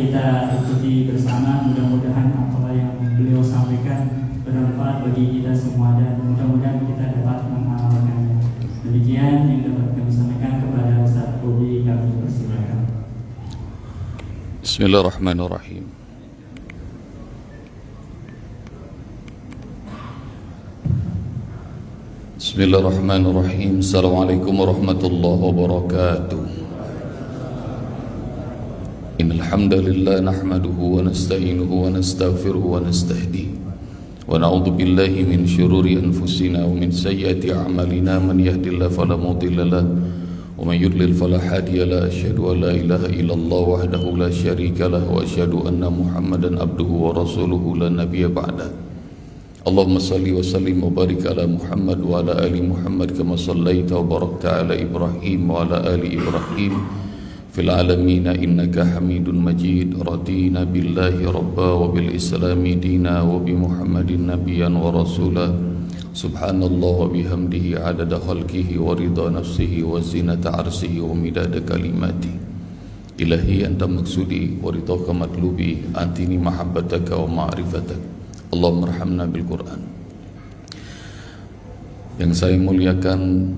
kita ikuti bersama. Mudah-mudahan apa yang beliau sampaikan bermanfaat bagi kita semua dan mudah-mudahan kita dapat mengamalkannya. Demikian yang dapat kami sampaikan. Kepada Ustaz Bobi kami persilakan. Bismillahirrahmanirrahim. Bismillahirrahmanirrahim. Assalamualaikum warahmatullahi wabarakatuh. Innal hamdalillah nahmaduhu wa nasta'inuhu wa nastaghfiruhu wa nastahdihi wa na'udzu billahi min shururi anfusina wa min sayyiati a'malina. Man yahdihillahu fala mudilla lahu wa man yudlil fala hadiya lahu. Asyhadu an la ilaha illallah wahdahu la syarika lahu wa asyhadu anna Muhammadan abduhu wa rasuluhu la nabiyya ba'da. Allahumma salli wa sallim wa barik ala Muhammad wa ala ali Muhammad kama sallaita wa barakta ala Ibrahim wa ala ali Ibrahim fil alamin innaka Hamidun Majid. Radina billahi rabba wa bil islami dina wa bi Muhammadin nabiyyan wa rasula. Subhanallah wa bihamdihi adada khalqihi wa ridha nafsihi wa zinata arsihi wa midada kalimati. Ilahi anta maksudi wa ridhaka matlubi antini mahabbataka wa ma'rifataka. Allahumma arhamna bil Quran. Yang saya muliakan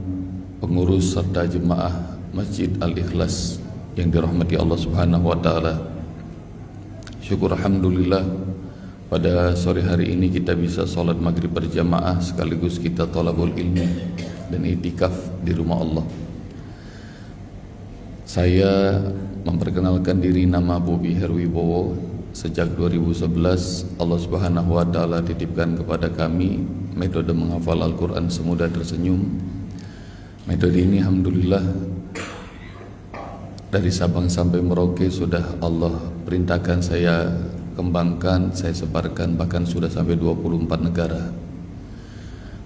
pengurus serta jemaah Masjid Al-Ikhlas yang dirahmati Allah Subhanahu wa taala. Syukur alhamdulillah pada sore hari ini kita bisa salat maghrib berjamaah sekaligus kita thalabul ilmi dan itikaf di rumah Allah. Saya memperkenalkan diri, nama Bobi Herwibowo. Sejak 2011 Allah Subhanahu wa taala titipkan kepada kami metode menghafal Al-Qur'an semudah tersenyum. Metode ini alhamdulillah dari Sabang sampai Merauke sudah Allah perintahkan saya kembangkan, saya sebarkan, bahkan sudah sampai 24 negara.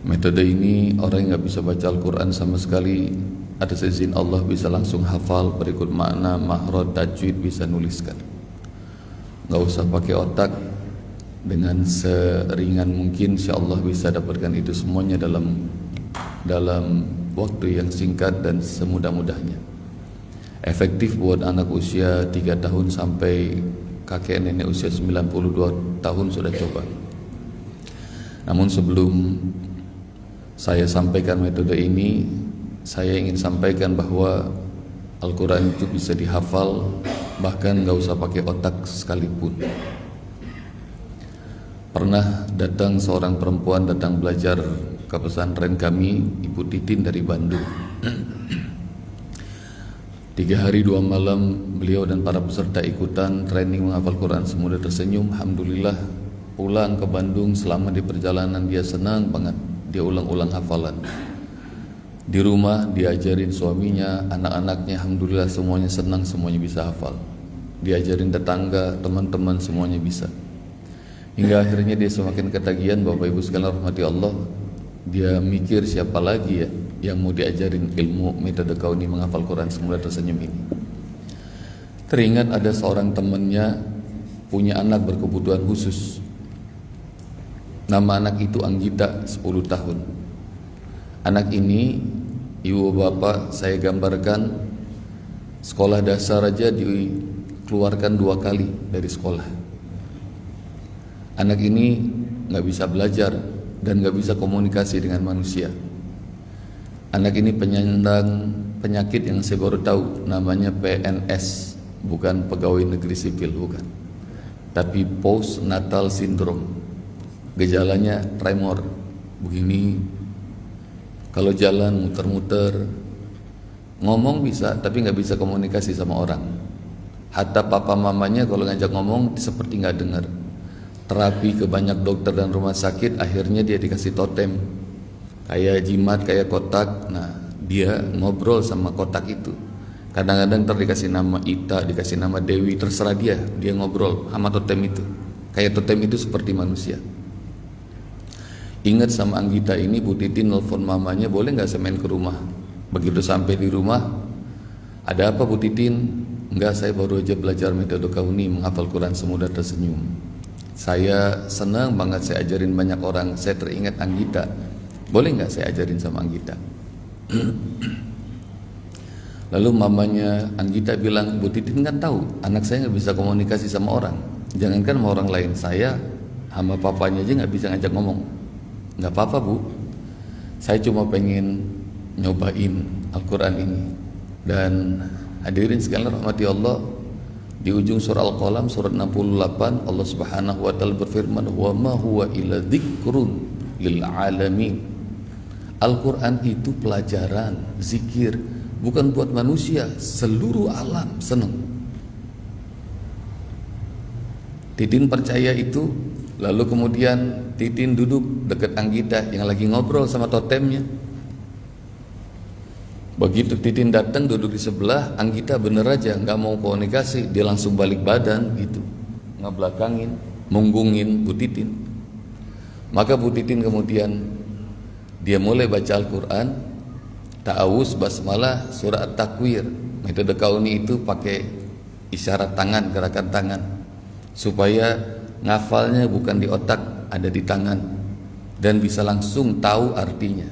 Metode ini orang yang gak bisa baca Al-Qur'an sama sekali, atas izin Allah bisa langsung hafal berikut makna, makhraj, tajwid, bisa nuliskan. Gak usah pakai otak, dengan seringan mungkin insyaallah bisa dapatkan itu semuanya dalam waktu yang singkat dan semudah-mudahnya. Efektif buat anak usia 3 tahun sampai kakek nenek usia 92 tahun sudah coba. Namun sebelum saya sampaikan metode ini, saya ingin sampaikan bahwa Al-Quran itu bisa dihafal, bahkan gak usah pakai otak sekalipun. Pernah datang seorang perempuan datang belajar ke pesantren kami, Ibu Titin dari Bandung. 3 hari 2 malam beliau dan para peserta ikutan training menghafal Quran semudah tersenyum. Alhamdulillah pulang ke Bandung, selama di perjalanan dia senang banget, dia ulang-ulang hafalan. Di rumah diajarin suaminya, anak-anaknya, alhamdulillah semuanya senang, semuanya bisa hafal. Diajarin tetangga, teman-teman, semuanya bisa. Hingga akhirnya dia semakin ketagihan. Bapak Ibu sekalian rahmati Allah, dia mikir siapa lagi ya yang mau diajarin ilmu metode kauni menghafal Quran semudah tersenyum ini. Teringat ada seorang temannya punya anak berkebutuhan khusus. Nama anak itu Anggita, 10 tahun. Anak ini, ibu bapak saya gambarkan, sekolah dasar aja dikeluarkan 2 kali dari sekolah. Anak ini gak bisa belajar dan gak bisa komunikasi dengan manusia. Anak ini penyandang penyakit yang saya baru tahu, namanya PNS, bukan pegawai negeri sipil, bukan, tapi postnatal syndrome. Gejalanya tremor, begini. Kalau jalan muter-muter, ngomong bisa tapi nggak bisa komunikasi sama orang. Hatta papa mamanya kalau ngajak ngomong seperti nggak dengar. Terapi ke banyak dokter dan rumah sakit, akhirnya dia dikasih totem, kayak jimat, kayak kotak. Nah, dia ngobrol sama kotak itu. Kadang-kadang dikasih nama Ita, dikasih nama Dewi, terserah dia ngobrol sama totem itu. Kayak totem itu seperti manusia. Ingat sama Anggita ini, Bu Titin nelfon mamanya, boleh gak saya main ke rumah? Begitu sampai di rumah, ada apa Bu Titin? Enggak, saya baru aja belajar metode kauni menghafal Quran semudah tersenyum. Saya senang banget, saya ajarin banyak orang. Saya teringat Anggita, boleh gak saya ajarin sama Anggita? Lalu mamanya Anggita bilang, Bu Titin kan tahu anak saya nggak bisa komunikasi sama orang, jangankan sama orang lain, saya sama papanya aja nggak bisa ngajak ngomong. Nggak apa-apa Bu, saya cuma pengen nyobain Al-Quran ini. Dan hadirin sekalian rahmati Allah, di ujung surah Al-Qalam surat 68 Allah Subhanahu wa taala berfirman, wa ma huwa illa dzikrun lil alamin. Al-Quran itu pelajaran, zikir, bukan buat manusia, seluruh alam senang. Titin percaya itu. Lalu kemudian Titin duduk dekat Anggita yang lagi ngobrol sama totemnya. Begitu Titin datang duduk di sebelah, Anggita bener aja nggak mau komunikasi, dia langsung balik badan gitu, ngebelakangin, munggungin Bu Titin. Maka Bu Titin kemudian dia mulai baca Al-Quran, ta'awuz, basmalah, surah At-Takwir. Metode kauni itu pakai isyarat tangan, gerakan tangan, supaya ngafalnya bukan di otak, ada di tangan, dan bisa langsung tahu artinya.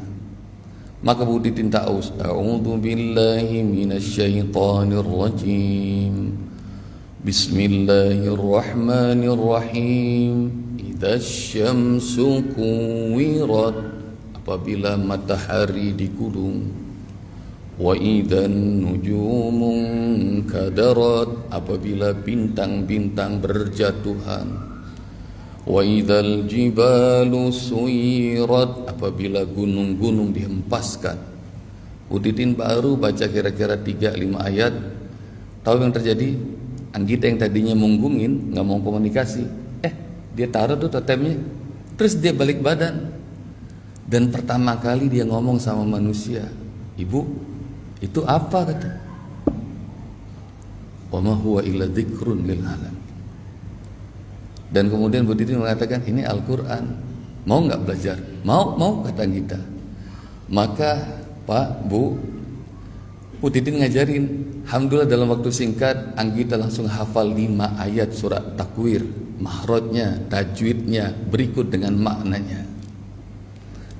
Maka Bu Titin ta'awuz, a'udzu billahi minasyaitonir rajim, bismillahirrahmanirrahim, idzas syamsu kuwirat, apabila matahari digulung, wa idzan nujumun kadarat, apabila bintang-bintang berjatuhan, wa idzal jibalu suyirat, apabila gunung-gunung dihempaskan. Bu Titin baru baca kira-kira 3-5 ayat, tahu yang terjadi? Anggita yang tadinya munggungin, nggak mau komunikasi, dia taruh tuh totemnya, terus dia balik badan. Dan pertama kali dia ngomong sama manusia, Ibu, itu apa? Kata, wa ma huwa illa dzikrun lil alam. Dan kemudian Bu Titin mengatakan, ini Al-Quran, mau nggak belajar? Mau kata Anggita. Maka Pak, Bu Titin ngajarin. Alhamdulillah dalam waktu singkat Anggita langsung hafal 5 ayat surat Takwir, mahrojnya, tajwidnya, berikut dengan maknanya.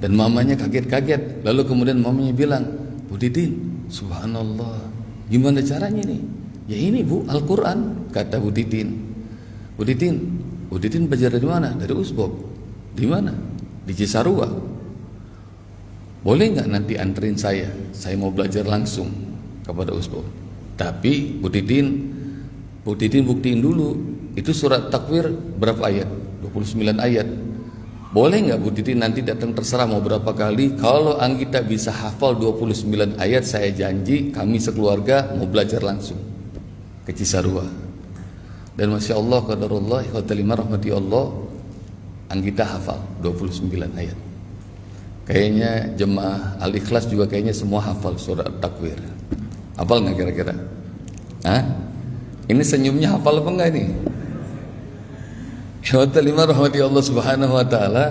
Dan mamanya kaget-kaget. Lalu kemudian mamanya bilang, Bu Titin, subhanallah, gimana caranya nih? Ya ini Bu, Al-Quran, kata Bu Titin. Bu Titin belajar dari mana? Dari Usbob. Di mana? Di Cisarua. Boleh nggak nanti anterin saya? Saya mau belajar langsung kepada Usbob. Tapi Bu Titin buktiin dulu, itu surat Takwir berapa ayat? 29 ayat. Boleh nggak Bu Titin nanti datang, terserah mau berapa kali. Kalau Anggita bisa hafal 29 ayat, saya janji kami sekeluarga mau belajar langsung ke Cisarua. Dan Masya Allah, qadarullah, ikhwatalima rahmati Allah, Anggita hafal 29 ayat. Kayaknya jemaah Al-Ikhlas juga kayaknya semua hafal surat Takwir. Hafal nggak kira-kira? Ini senyumnya hafal apa enggak ini? Ikhwatalima rahmati Allah subhanahu wa ta'ala.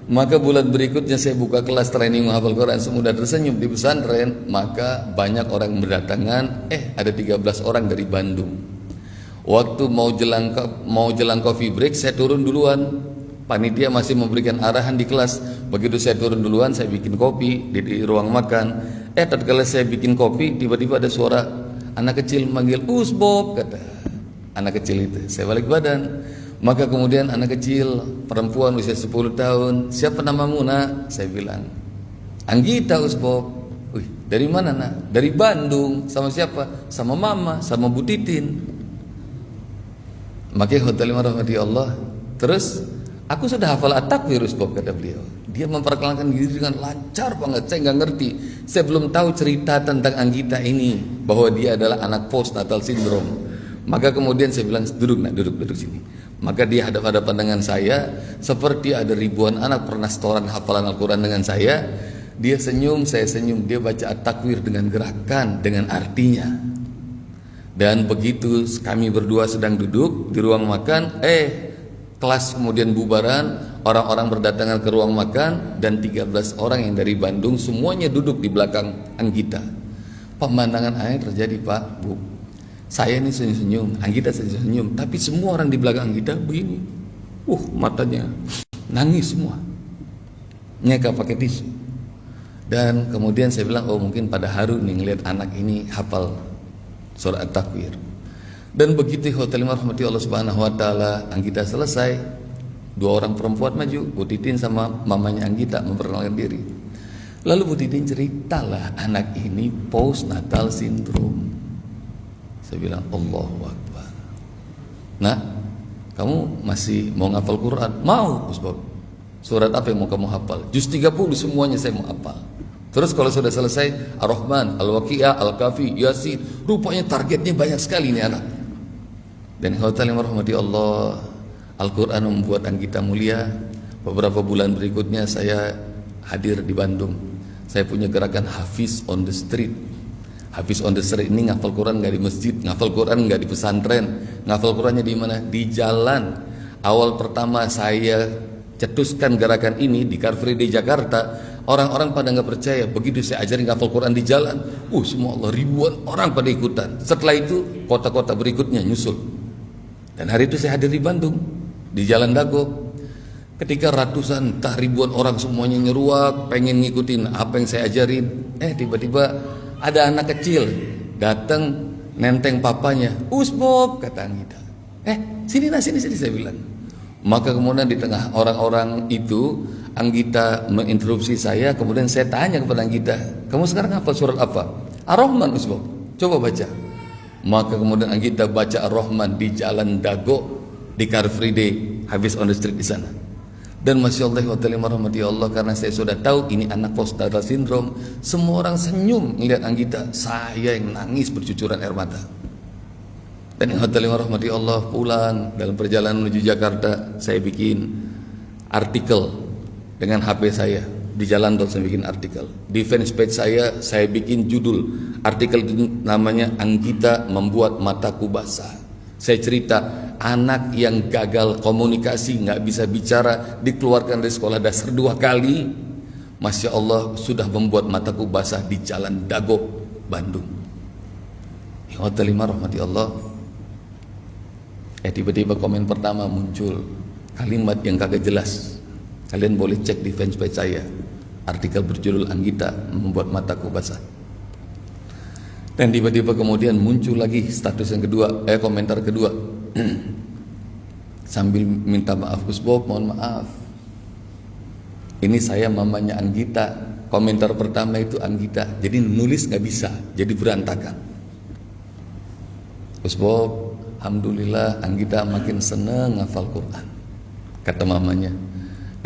Maka bulan berikutnya saya buka kelas training menghafal Quran semudah tersenyum di pesantren. Maka banyak orang berdatangan, ada 13 orang dari Bandung. Waktu mau jelang coffee break, saya turun duluan. Panitia masih memberikan arahan di kelas. Begitu saya turun duluan, saya bikin kopi di ruang makan. Tatkala saya bikin kopi, tiba-tiba ada suara anak kecil manggil, Usbob, kata anak kecil itu. Saya balik badan. Maka kemudian anak kecil, perempuan usia 10 tahun, siapa namamu nak? Saya bilang, Anggita Usbob. Wih, dari mana nak? Dari Bandung. Sama siapa? Sama mama, sama Bu Titin. Maka hotelima rahmati Allah. Terus aku sudah hafal At-Takwir Usbob, kata beliau. Dia memperkenalkan diri dengan lancar banget. Saya nggak ngerti, saya belum tahu cerita tentang Anggita ini, bahwa dia adalah anak postnatal syndrome. Maka kemudian saya bilang, duduk sini. Maka dia hadap-hadapan dengan saya, seperti ada ribuan anak pernah setoran hafalan Al-Quran dengan saya. Dia senyum, saya senyum. Dia baca At-Takwir dengan gerakan, dengan artinya. Dan begitu kami berdua sedang duduk di ruang makan, kelas kemudian bubaran, orang-orang berdatangan ke ruang makan, dan 13 orang yang dari Bandung semuanya duduk di belakang Anggita. Pemandangan aneh terjadi, Pak, Bu. Saya ini senyum-senyum, Anggita senyum-senyum, tapi semua orang di belakang Anggita begini. Matanya nangis semua. Nyeka pakai tisu. Dan kemudian saya bilang, oh mungkin pada haru nih ngeliat anak ini hafal surat At-Takwir. Dan begitu hotel rahmati Allah Subhanahu wa taala, Anggita selesai, 2 orang perempuan maju, Bu Titin sama mamanya Anggita memperkenalkan diri. Lalu Bu Titin ceritalah anak ini postnatal syndrome. Saya bilang Allahu Akbar. Nah, kamu masih mau ngafal Quran? Mau, Ustaz. Surat apa yang mau kamu hafal? Juz 30 semuanya saya mau hafal. Terus kalau sudah selesai Ar-Rahman, Al-Waqi'ah, Al-Kafi, Yasin, rupanya targetnya banyak sekali ini anak. Dan hotel yang rahmati Allah, Al-Quran membuat Anggita mulia. Beberapa bulan berikutnya saya hadir di Bandung. Saya punya gerakan Hafiz on the Street. Hafiz on the Street ini ngafal Quran nggak di masjid, ngafal Quran nggak di pesantren, ngafal Qurannya di mana? Di jalan. Awal pertama saya cetuskan gerakan ini di Car Free Day Jakarta, orang-orang pada nggak percaya. Begitu saya ajarin ngafal Quran di jalan, semua Allah, ribuan orang pada ikutan. Setelah itu kota-kota berikutnya nyusul. Dan hari itu saya hadir di Bandung, di Jalan Dago. Ketika ratusan, entah ribuan orang semuanya nyeruak, pengen ngikutin apa yang saya ajarin. Tiba-tiba ada anak kecil datang nenteng papanya. Bob, kata Anggita. Sini saya bilang. Maka kemudian di tengah orang-orang itu Anggita menginterupsi saya. Kemudian saya tanya kepada Anggita, kamu sekarang hafal surat apa? Ar-Rahman, Bob, coba baca. Maka kemudian Anggita baca Ar-Rahman di Jalan Dago, di Car Free Day, Hafiz on the Street di sana. Dan Masya Allah rahmati Allah, karena saya sudah tahu ini anak postnatal syndrome, semua orang senyum melihat Anggita, saya yang nangis bercucuran air mata. Dan rahmati Allah, pulang dalam perjalanan menuju Jakarta, saya bikin artikel dengan HP saya di jalan terus saya bikin artikel. Di fanpage saya bikin judul artikel itu namanya Anggita Membuat Mataku Basah. Saya cerita anak yang gagal komunikasi, nggak bisa bicara, dikeluarkan dari sekolah dasar 2 kali. Masya Allah sudah membuat mataku basah di Jalan Dago, Bandung. Hotel rahmati Allah. Tiba-tiba komen pertama muncul kalimat yang kagak jelas. Kalian boleh cek di fanpage saya. Artikel berjudul Anggita Membuat Mataku Basah. Dan tiba-tiba kemudian muncul lagi status yang kedua, komentar kedua. Sambil minta maaf, Gus Bob, mohon maaf. Ini saya mamanya Anggita. Komentar pertama itu Anggita. Jadi nulis nggak bisa, jadi berantakan. Gus Bob, alhamdulillah Anggita makin seneng ngafal Quran, kata mamanya.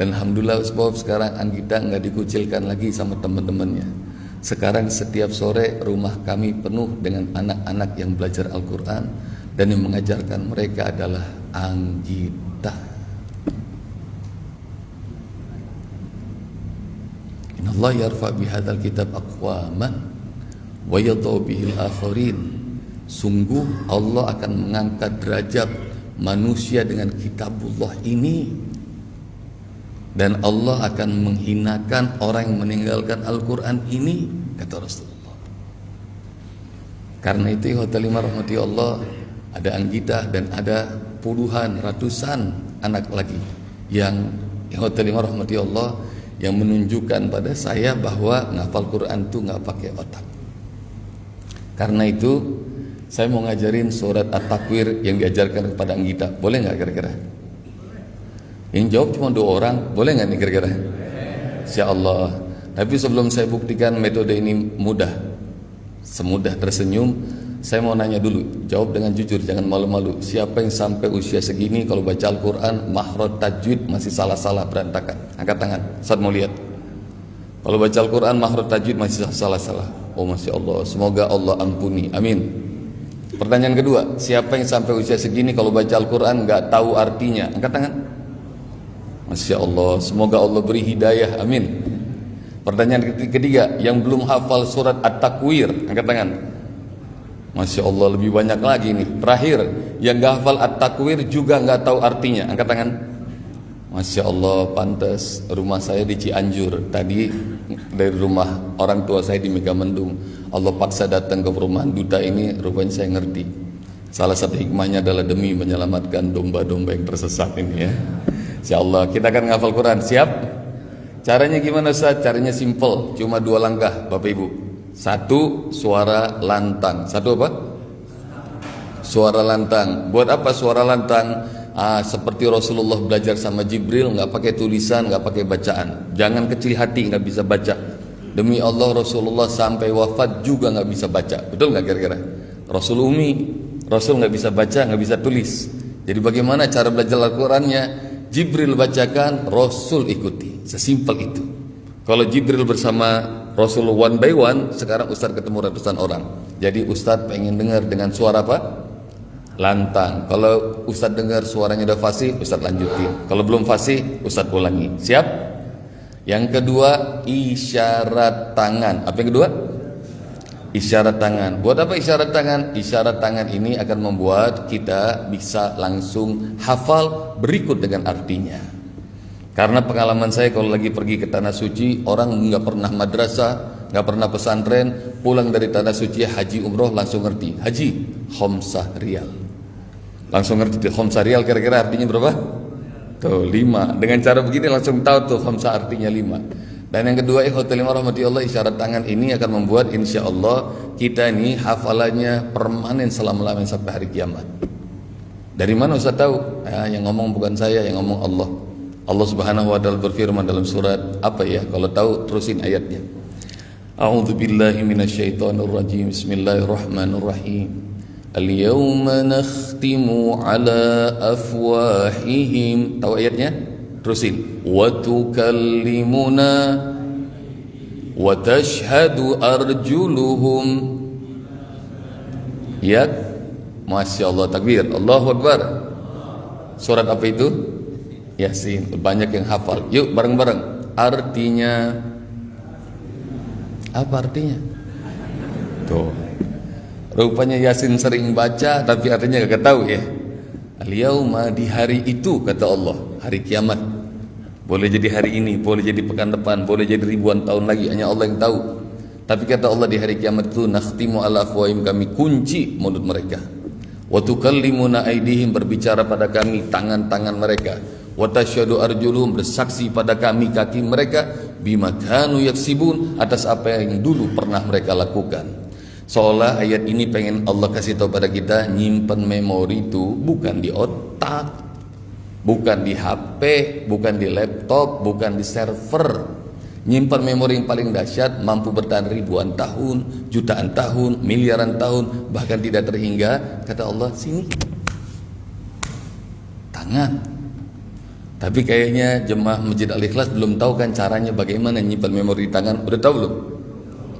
Dan alhamdulillah Gus Bob, sekarang Anggita nggak dikucilkan lagi sama teman-temannya. Sekarang setiap sore rumah kami penuh dengan anak-anak yang belajar Al-Quran, dan yang mengajarkan mereka adalah Anggita. Innallaha yarfa bihadzal kitab aqwaman wa yadau bihil akharin. Sungguh Allah akan mengangkat derajat manusia dengan kitabullah ini, dan Allah akan menghinakan orang yang meninggalkan Al-Quran ini, kata Rasulullah. Karena itu hotel rahmati Allah, ada Anggita dan ada puluhan, ratusan anak lagi yang hotel rahmati Allah, yang menunjukkan pada saya bahwa ngafal Quran itu nggak pakai otak. Karena itu saya mau ngajarin surat At-Takwir yang diajarkan kepada Anggita. Boleh nggak kira-kira? Yang jawab cuma 2 orang, boleh nggak nih kira-kira? Insya Allah. Tapi sebelum saya buktikan metode ini mudah, semudah tersenyum, saya mau nanya dulu, jawab dengan jujur, jangan malu-malu. Siapa yang sampai usia segini kalau baca Al-Quran, makhraj tajwid masih salah-salah berantakan? Angkat tangan, Ustaz mau lihat. Kalau baca Al-Quran, makhraj tajwid masih salah-salah. Oh Masya Allah, semoga Allah ampuni, amin. Pertanyaan kedua, siapa yang sampai usia segini kalau baca Al-Quran nggak tahu artinya? Angkat tangan. Masya Allah, semoga Allah beri hidayah, amin. Pertanyaan ketiga, yang belum hafal surat At-Takwir, angkat tangan. Masya Allah, lebih banyak lagi nih. Terakhir, yang gak hafal At-Takwir juga gak tahu artinya, angkat tangan. Masya Allah, pantas rumah saya di Cianjur. Tadi dari rumah orang tua saya di Megamendung, Allah paksa datang ke perumahan duta ini, rupanya saya ngerti. Salah satu hikmahnya adalah demi menyelamatkan domba-domba yang tersesat ini ya. Insya Allah kita akan ngafal Quran, siap? Caranya gimana Ustaz? Caranya simple, cuma 2 langkah Bapak Ibu. 1, suara lantang. 1 apa? Suara lantang. Buat apa suara lantang? Seperti Rasulullah belajar sama Jibril, nggak pakai tulisan, nggak pakai bacaan. Jangan kecil hati nggak bisa baca. Demi Allah Rasulullah sampai wafat juga nggak bisa baca. Betul nggak kira-kira? Rasul Umi, Rasul nggak bisa baca, nggak bisa tulis. Jadi bagaimana cara belajar Al-Qurannya? Jibril bacakan, Rasul ikuti. Sesimpel itu. Kalau Jibril bersama Rasul one by one, sekarang Ustadz ketemu ratusan orang. Jadi Ustadz pengen dengar dengan suara apa? Lantang. Kalau Ustadz dengar suaranya udah fasih, Ustadz lanjutin. Kalau belum fasih, Ustadz ulangi. Siap? Yang kedua, isyarat tangan. Apa yang kedua? Isyarat tangan. Buat apa isyarat tangan? Isyarat tangan ini akan membuat kita bisa langsung hafal berikut dengan artinya. Karena pengalaman saya kalau lagi pergi ke Tanah Suci, orang nggak pernah madrasah, nggak pernah pesantren, pulang dari Tanah Suci haji umroh langsung ngerti. Haji, khomsah rial. Langsung ngerti. Khomsah rial kira-kira artinya berapa? Tuh 5. Dengan cara begini langsung tahu tuh khomsah artinya 5. Dan yang kedua, ikhwatul rahmatullah, isyarat tangan ini akan membuat insya Allah kita ini hafalannya permanen selama-lamanya sampai hari kiamat. Dari mana Ustaz tahu? Yang ngomong bukan saya, yang ngomong Allah. Allah Subhanahu wa taala berfirman dalam surat apa ya? Kalau tahu terusin ayatnya. A'udzu billahi minasyaitonir rajim. Bismillahirrahmanirrahim. Al-yawma nakhtimu ala afwahihim. Tahu ayatnya? Terusin. Wa tukallimuna wa tashhadu arjuluhum. Ya. Masya Allah, takbir. Allahu Akbar. Surat apa itu? Yasin. Banyak yang hafal. Yuk bareng-bareng. Artinya apa artinya? Tuh. Rupanya Yasin sering baca tapi artinya gak tahu ya. Al-yauma, di hari itu kata Allah, hari kiamat. Boleh jadi hari ini, boleh jadi pekan depan, boleh jadi ribuan tahun lagi, hanya Allah yang tahu. Tapi kata Allah di hari kiamat itu nakhtimu ala afwahim, kami kunci mulut mereka. Wa tukallimuna aydihim, berbicara pada kami tangan-tangan mereka. Wa tasyhadu arjuluhum, bersaksi pada kami kaki mereka bima kanu yaksibun, atas apa yang dulu pernah mereka lakukan. Seolah ayat ini pengen Allah kasih tahu pada kita, nyimpen memori itu bukan di otak, bukan di HP, bukan di laptop, bukan di server. Nyimpan memori yang paling dahsyat, mampu bertahan ribuan tahun, jutaan tahun, miliaran tahun, bahkan tidak terhingga. Kata Allah, sini tangan. Tapi kayaknya jemaah Masjid Al-Ikhlas belum tahu kan caranya bagaimana nyimpan memori di tangan. Udah tahu belum?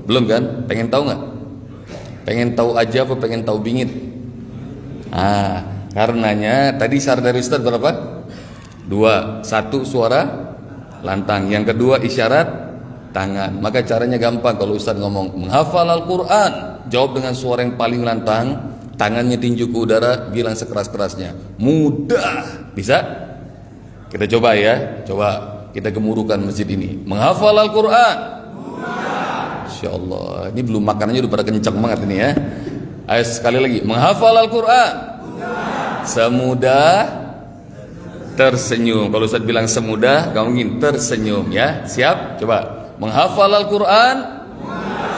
Belum kan? Pengen tahu nggak? Pengen tahu aja apa pengen tahu bingit? Karenanya tadi syarat dari Ustaz berapa? 2. 1 suara lantang, yang kedua isyarat tangan. Maka caranya gampang. Kalau Ustaz ngomong menghafal Al-Quran, jawab dengan suara yang paling lantang, tangannya tinju ke udara, bilang sekeras-kerasnya. Mudah. Bisa? Kita coba ya. Coba kita gemuruhkan masjid ini. Menghafal Al-Quran. Insya Allah. Ini belum makanannya udah pada kencang banget ini ya. Ayo sekali lagi. Menghafal Al-Quran semudah tersenyum. Kalau Ustaz bilang semudah, kamu ingin tersenyum ya. Siap? Coba. Menghafal Al-Quran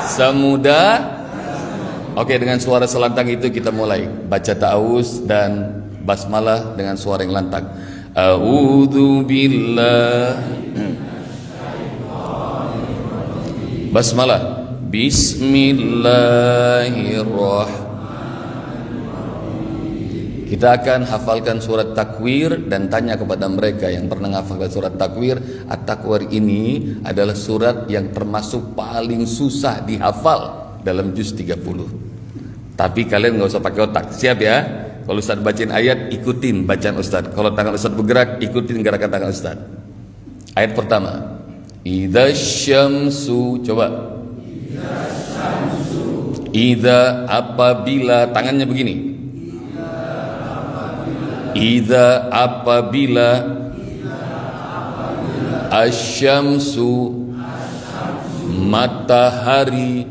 semudah. Oke, dengan suara selantang itu kita mulai baca ta'awuz dan basmalah dengan suara yang lantang. A'udzu billah. Basmalah. Bismillahirrahmanirrahim. Kita akan hafalkan surat takwir dan tanya kepada mereka yang pernah hafalkan surat takwir. At-takwir ini adalah surat yang termasuk paling susah dihafal dalam juz 30. Tapi kalian gak usah pakai otak. Siap ya? Kalau Ustaz bacain ayat, ikutin bacaan Ustaz. Kalau tangan Ustaz bergerak, ikutin gerakan tangan Ustaz. Ayat pertama. Idza syamsu, coba. Idza, apabila, tangannya begini. Idza, apabila, asyamsu, matahari.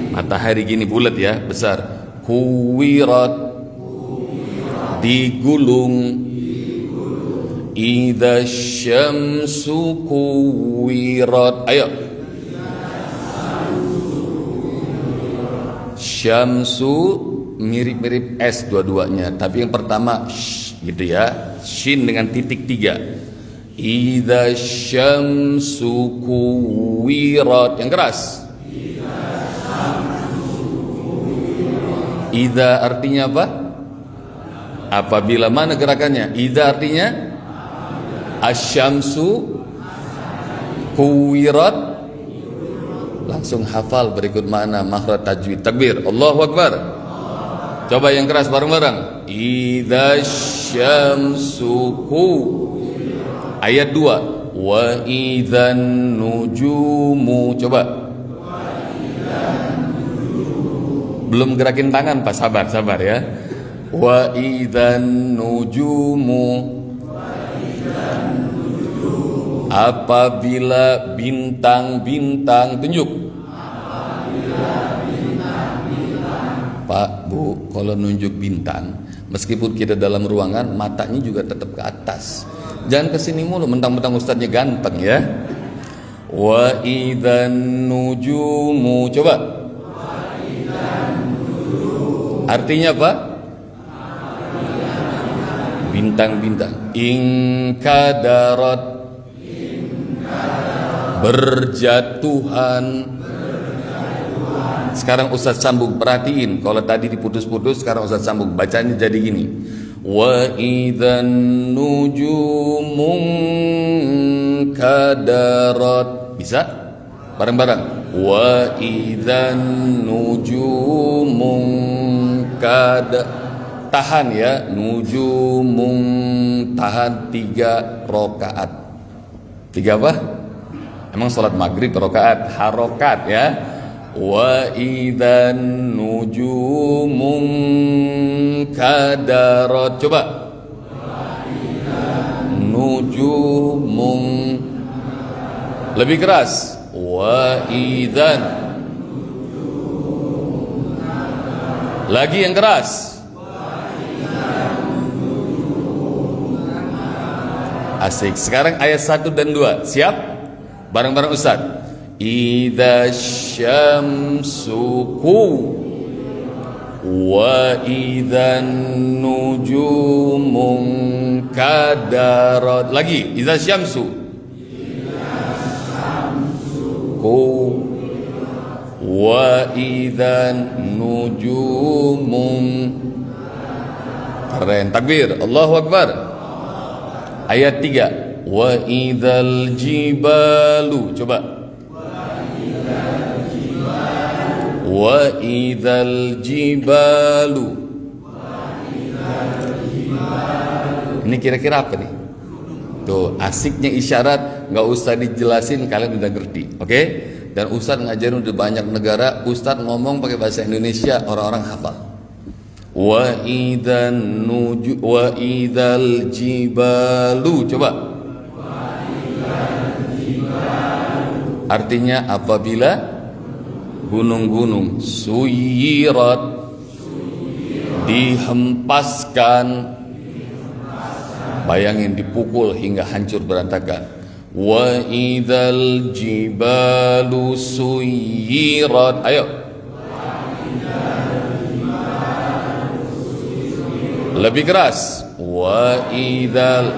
Matahari gini bulat ya, besar. Kuwirat, digulung. Idza syamsu kuwirat. Ayo. Syamsu mirip-mirip S dua-duanya, tapi yang pertama gitu ya, shin dengan titik 3. Idza syamsu kuwirat. Yang keras. Idza artinya apa? Apabila. Mana gerakannya? Idza artinya asyamsu kuwirat. Langsung hafal berikut makna makhraj tajwid. Takbir, Allahu Akbar. Coba yang keras bareng-bareng. Idza syamsu ayat 2. Wa idzan nujumu. Coba. Belum gerakin tangan, Pak. Sabar ya. Wa idzan nujumu. Apabila bintang-bintang, tunjuk. Pak, Bu, kalau nunjuk bintang, meskipun kita dalam ruangan, matanya juga tetap ke atas. Jangan kesini mulu, mentang-mentang ustadznya ganteng ya. Wa idzan nujumu. Coba. Artinya apa? Bintang-bintang. Ingkadarat. Berjatuhan. Sekarang Ustaz sambung, perhatiin. Kalau tadi diputus-putus, sekarang Ustaz sambung. Bacanya jadi gini. Wa idzan nujumun kadarat. Bisa? Bareng-bareng. Wa idzan nujumun tahan ya. Nujumun tahan 3 rakaat. 3 apa? Emang sholat maghrib rakaat, harokat ya. Wa idzan nujumun kadarat. Coba. Nujumun. Lebih keras. Wa idzan. Lagi yang keras. Asik. Sekarang ayat 1 dan 2. Siap? Bareng-bareng Ustaz. Idza syamsu wa idzan nujumun kadarat. Lagi. Idza syamsu wa idzan nujumun. Keren. Takbir. Allahu Akbar. Ayat 3. Wa idzal jibalu. Coba. Wa idzal jibalu. Ini kira-kira apa nih? Tuh, asiknya isyarat, nggak usah dijelasin, kalian udah ngerti. Oke? Dan Ustadz ngajarin udah banyak negara, Ustadz ngomong pakai bahasa Indonesia, orang-orang hafal. Wa idzan nuju wa idzal jibalu. Coba. Artinya apabila gunung-gunung suyirat, dihempaskan. Bayangin, dipukul hingga hancur berantakan. Wa idzal jibalu suyirat. Ayo. Lebih keras. Wa idzal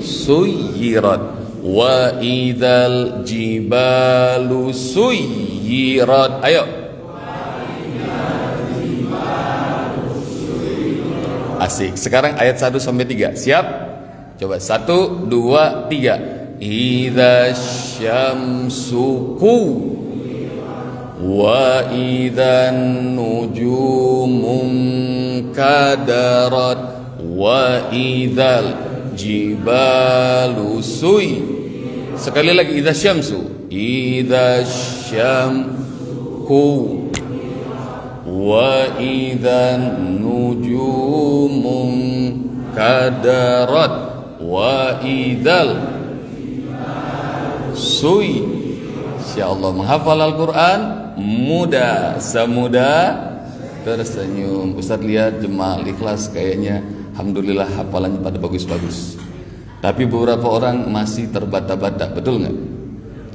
suyirat. Wa idzal jibalu suyirat. Ayo. Asik. Sekarang ayat 1 sampai 3. Siap? Coba 1 2 3. Idza syamsu wa idzan nujumun kadarat wa idzal jibalu sekali lagi. Idza syamsu wa idzan nujumun kadarat wa idzal Insya Allah menghafal Al-Quran mudah, semudah tersenyum. Ustaz lihat jemaah Al-Ikhlas kayaknya alhamdulillah hafalannya pada bagus-bagus. Tapi beberapa orang masih terbata-bata, betul nggak?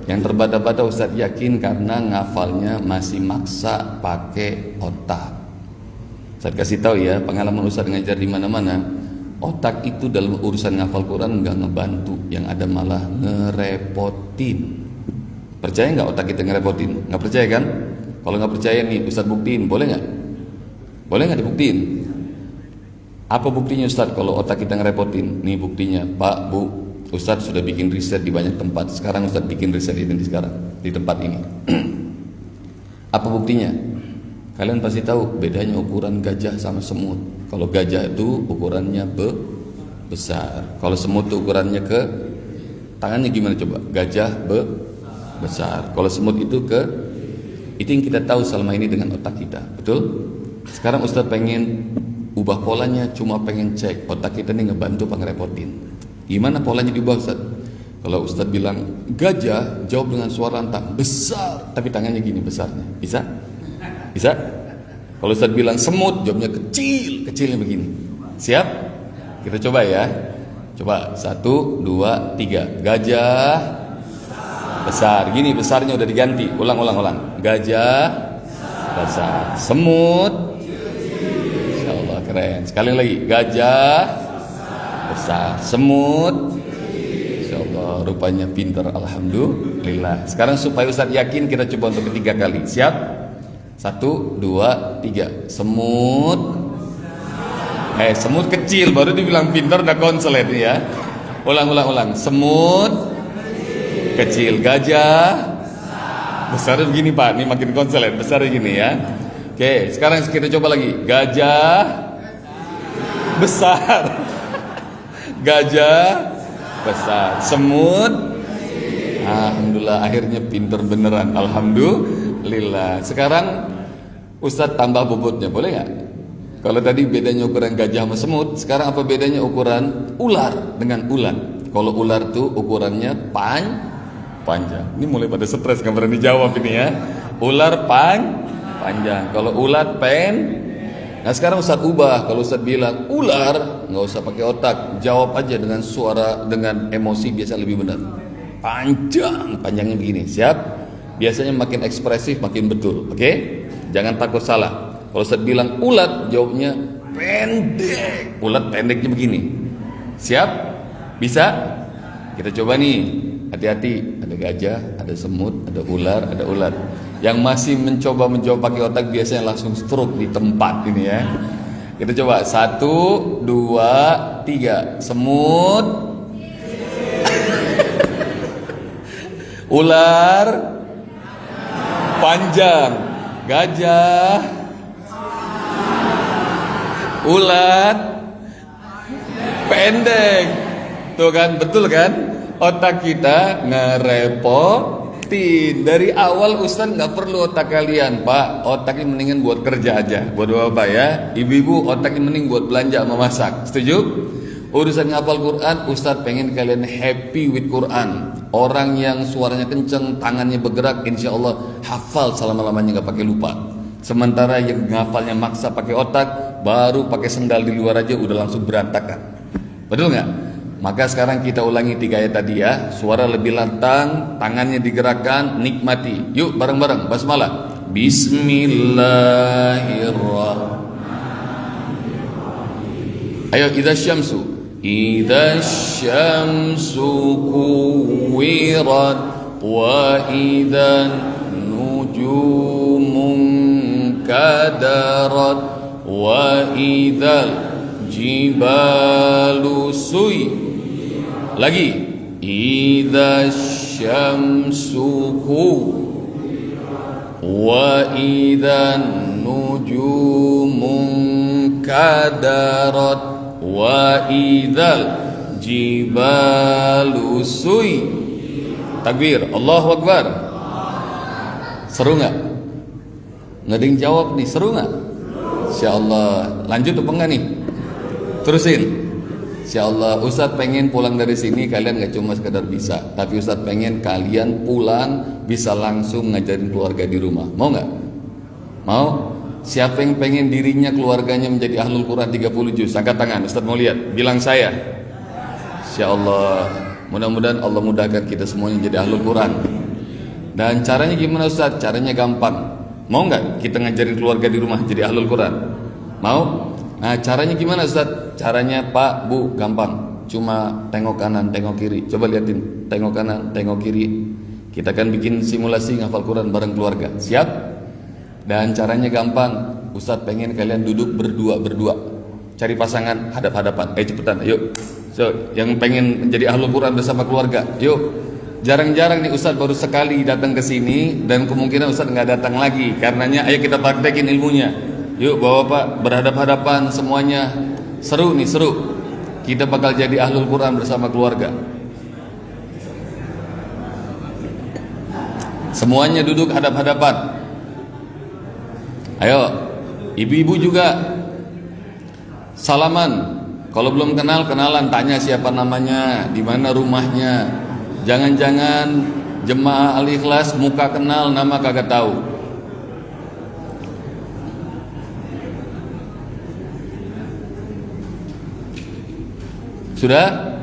Yang terbata-bata Ustaz yakin karena ngafalnya masih maksa pakai otak. Ustaz kasih tahu ya, pengalaman Ustaz ngajar di mana-mana, otak itu dalam urusan ngafal Quran nggak ngebantu, yang ada malah ngerepotin. Percaya nggak otak kita ngerepotin? Nggak percaya kan? Kalau nggak percaya nih Ustaz buktiin, boleh nggak? Boleh nggak dibuktiin? Apa buktinya Ustaz kalau otak kita ngerepotin? Nih buktinya, Pak, Bu, Ustaz sudah bikin riset di banyak tempat. Sekarang Ustaz bikin riset ini sekarang di tempat ini. Apa buktinya? Kalian pasti tahu bedanya ukuran gajah sama semut. Kalau gajah itu ukurannya besar. Kalau semut itu ukurannya ke tangannya gimana coba? Gajah besar. Kalau semut itu ke, itu yang kita tahu selama ini dengan otak kita. Betul? Sekarang Ustaz pengen ubah polanya, cuma pengen cek otak kita ini ngebantu apa ngerepotin. Gimana polanya diubah Ustaz? Kalau Ustaz bilang gajah, jawab dengan suara lantang, besar, tapi tangannya gini besarnya. Bisa? Bisa? Kalau Ustaz bilang semut, jawabnya kecil, kecilnya begini. Siap? Kita coba ya. Coba 1, 2, 3. Gajah besar. Gini besarnya udah diganti. Ulang. Gajah besar. Semut. Insyaallah keren. Sekali lagi. Gajah besar. Semut. Insyaallah rupanya pintar. Alhamdulillah. Sekarang supaya Ustaz yakin, kita coba untuk ketiga kali. Siap? 1, 2, 3. Semut. Semut kecil, baru dibilang pintar udah konslet ya. Ulang. Semut kecil. Gajah besar begini Pak, ini makin konslet, besar gini ya. Oke, sekarang kita coba lagi. Gajah besar. Gajah besar. Semut. Alhamdulillah akhirnya pintar beneran. Alhamdulillah. Sekarang Ustadz tambah bobotnya, boleh nggak? Kalau tadi bedanya ukuran gajah sama semut, sekarang apa bedanya ukuran ular dengan ulat? Kalau ular tuh ukurannya panjang. Ini mulai pada stres nggak berani jawab ini ya. Ular panjang. Kalau ulat Nah sekarang Ustadz ubah. Kalau Ustadz bilang ular, nggak usah pakai otak, jawab aja dengan suara, dengan emosi biasa lebih benar. Panjangnya begini. Siap? Biasanya makin ekspresif makin betul. Oke? Jangan takut salah. Kalau Ustadz bilang ulat, jawabnya pendek. Ulat pendeknya begini. Siap? Bisa? Kita coba nih. Hati-hati. Ada gajah, ada semut, ada ular, ada ulat. Yang masih mencoba menjawab pakai otak biasanya langsung stroke di tempat ini ya. Kita coba 1, 2, 3. Semut. Ular panjang. Gajah. Ulat pendek. Tuh kan, betul kan? Otak kita ngerepotin. Dari awal Ustaz nggak perlu otak kalian, Pak. Otaknya mendingan buat kerja aja. Buat bapak ya, ibu-ibu otaknya mending buat belanja sama masak. Setuju? Urusan ngapal Quran, Ustaz pengen kalian happy with Quran. Orang yang suaranya kenceng, tangannya bergerak, insya Allah hafal selama-lamanya nggak pakai lupa. Sementara yang ngafalnya maksa pakai otak, baru pakai sendal di luar aja udah langsung berantakan. Betul nggak? Maka sekarang kita ulangi 3 ayat tadi ya. Suara lebih lantang, tangannya digerakkan, nikmati. Yuk bareng-bareng basmalah. Bismillahirrahmanirrahim. Ayo idza syamsu kuwirat wa idzan nujumun kadarat wa idzal jibalu lagi idza syamsu wa idzan nujumun kadarat wa idzal jibalu takbir, Allahu Akbar. Seru nggak? Nggak ada yang jawab nih, seru nggak? Insyaallah. Lanjut apa enggak nih? Terusin. Insyaallah. Ustadz pengen pulang dari sini kalian gak cuma sekedar bisa, tapi Ustadz pengen kalian pulang bisa langsung ngajarin keluarga di rumah. Mau gak? Mau? Siapa yang pengen dirinya, keluarganya menjadi ahlul Quran 30 juz? Angkat tangan, Ustaz mau lihat. Bilang saya. Insyaallah. Mudah-mudahan Allah mudahkan kita semuanya jadi ahlul Quran. Dan caranya gimana Ustaz? Caranya gampang. Mau nggak kita ngajarin keluarga di rumah jadi ahlul Quran? Mau? Nah, caranya gimana Ustaz? Caranya Pak, Bu, gampang. Cuma tengok kanan, tengok kiri. Coba liatin, tengok kanan, tengok kiri. Kita akan bikin simulasi ngafal Quran bareng keluarga. Siap? Dan caranya gampang. Ustaz pengen kalian duduk berdua. Cari pasangan hadap-hadapan. Cepetan, ayo. So, yang pengen menjadi ahlul Quran bersama keluarga, yuk. Jarang-jarang nih Ustaz baru sekali datang ke sini dan kemungkinan Ustaz nggak datang lagi. Karenanya ayo kita praktekin ilmunya. Yuk Bapak berhadap-hadapan semuanya. Seru nih, seru. Kita bakal jadi ahlul Quran bersama keluarga. Semuanya duduk hadap-hadapan. Ayo, ibu-ibu juga salaman. Kalau belum kenal, kenalan, tanya siapa namanya, di mana rumahnya. Jangan-jangan jemaah Al-Ikhlas muka kenal, nama kagak tahu. Sudah?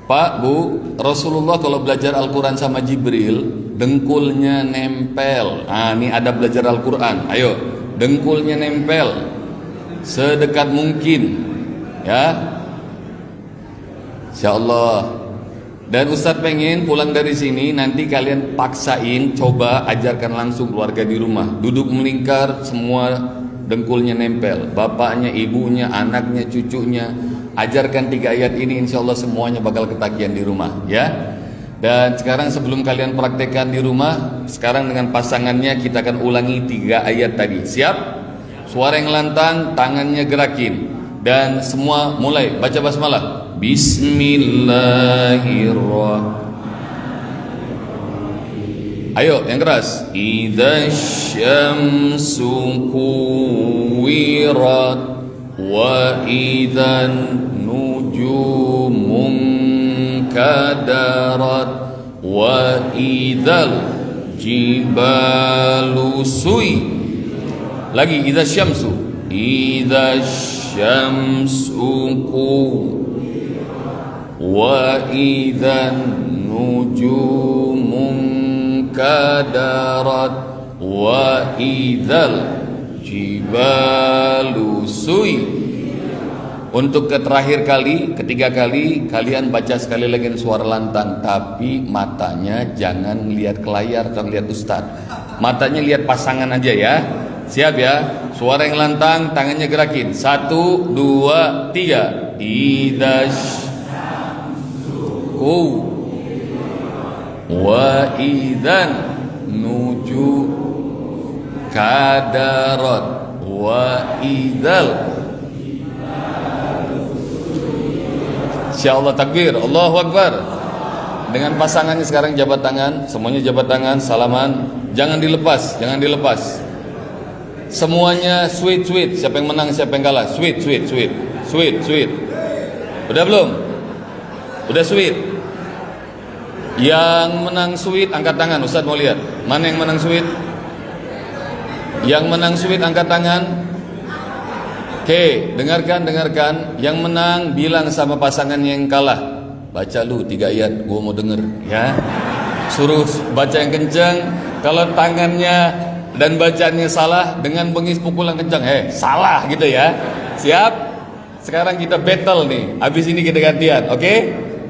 Pak, Bu, Rasulullah kalau belajar Al-Quran sama Jibril, dengkulnya nempel. Ini ada belajar Al-Quran. Ayo, dengkulnya nempel sedekat mungkin, ya. Insyaallah. Dan Ustadz pengen pulang dari sini nanti kalian paksain, coba ajarkan langsung keluarga di rumah. Duduk melingkar, semua dengkulnya nempel. Bapaknya, ibunya, anaknya, cucunya. Ajarkan 3 ayat ini, insya Allah semuanya bakal ketagihan di rumah, ya. Dan sekarang sebelum kalian praktekkan di rumah, sekarang dengan pasangannya kita akan ulangi 3 ayat tadi. Siap? Suara yang lantang, tangannya gerakin. Dan semua mulai baca basmalah. Bismillahirrahmanirrahim. Ayo yang keras. Idza syamsu kuwirat wa idzan nujumun kadarat wa idzal jibalu suy. Lagi idza syamsu wa idzan nujumun kadarat wa idzal jibalu suy. Untuk terakhir kali, ketiga kali, kalian baca sekali lagi suara lantang, tapi matanya jangan lihat ke layar, jangan lihat Ustaz. Matanya lihat pasangan aja ya. Siap ya? Suara yang lantang, tangannya gerakin. 1, 2, 3. Idzasy wa idzan nuju kadarat wa idzal. Insyaallah takbir, Allahu Akbar. Dengan pasangannya sekarang jabat tangan, semuanya jabat tangan, salaman, jangan dilepas, jangan dilepas. Semuanya sweet. Siapa yang menang, siapa yang kalah? Sweet. Udah belum? Udah sweet. Yang menang sweet angkat tangan, Ustaz mau lihat. Mana yang menang sweet? Yang menang sweet angkat tangan. Oke, dengarkan. Yang menang bilang sama pasangannya yang kalah, baca lu 3 ayat, gua mau denger, ya. Suruh baca yang kencang. Kalau tangannya dan bacaannya salah, dengan bengis pukulan kencang, salah gitu ya. Siap? Sekarang kita battle nih. Habis ini kita gantian, oke?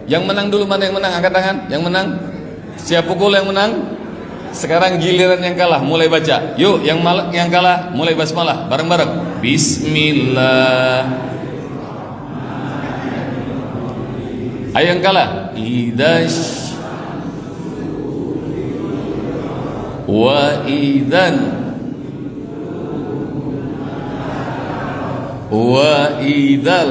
Yang menang dulu, mana yang menang? Angkat tangan. Yang menang. Siap pukul yang menang. Sekarang giliran yang kalah, mulai baca. Yuk, yang kalah mulai basmalah bareng-bareng. Bismillah. Ayo yang kalah. Idzash wa idzan wa idzal.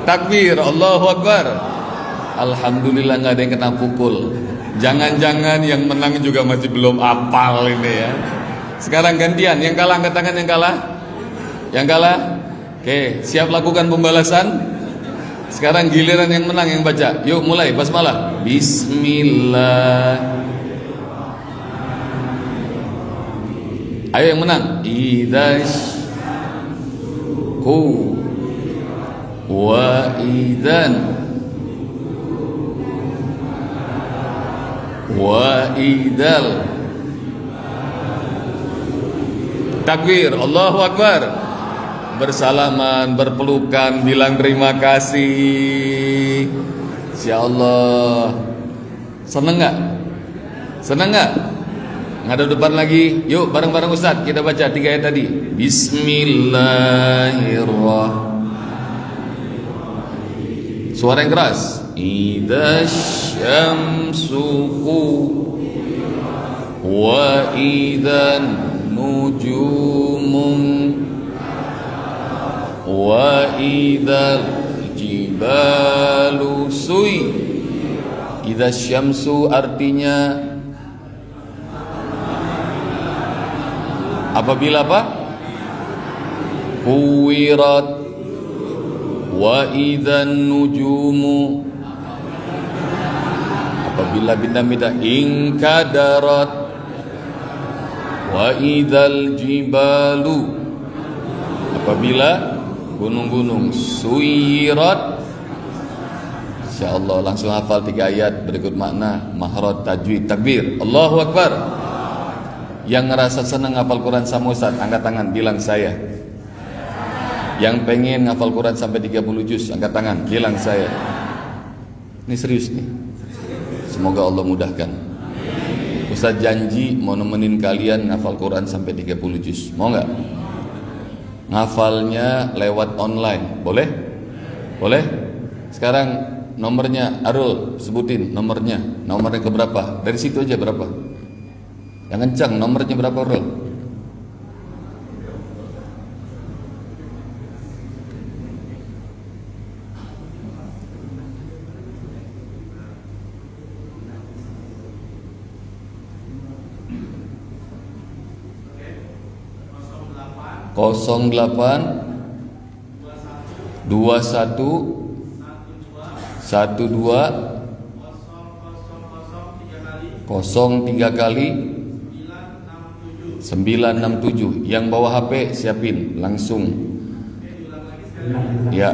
Takbir, Allahu Akbar. Alhamdulillah nggak ada yang kena pukul. Jangan-jangan yang menang juga masih belum apal ini ya. Sekarang gantian, yang kalah angkat tangan, yang kalah. Yang kalah. Oke, siap lakukan pembalasan. Sekarang giliran yang menang yang baca. Yuk mulai basmalah. Bismillah. Ayo yang menang. Idzash ku wa idzan wa idzal. Takbir, Allahu Akbar. Bersalaman, berpelukan, bilang terima kasih. Insyaallah. Seneng nggak? Seneng nggak? Ngadep depan lagi. Yuk bareng-bareng Ustaz kita baca 3 ayat tadi. Bismillahirrahmanirrahim. Suara yang keras. Idzasyamsu wa idzan nujumun wa idzal jibalu suy. Idzasyamsu artinya apabila apa? Kuwirat. Wa idzan nujumu apabila bintang-bintang ingkadarat. Wa idzal jibalu apabila gunung-gunung suyirat. Insyaallah langsung hafal 3 ayat berikut makna, mahraj, tajwid, takbir. Allahu Akbar. Yang ngerasa senang hafal Quran sama Ustaz, angkat tangan, bilang saya. Yang pengen hafal Quran sampai 30 juz, angkat tangan, bilang saya. Ini serius nih. Semoga Allah mudahkan. Ustaz janji mau nemenin kalian hafal Quran sampai 30 juz. Mau nggak? Ngafalnya lewat online, boleh? Boleh? Sekarang nomornya Arul, sebutin nomornya. Nomornya ke berapa? Dari situ aja berapa? Yang kencang, nomornya berapa Arul? Kosong 8 21 12 03 kali 967. Yang bawa HP siapin langsung. Ya.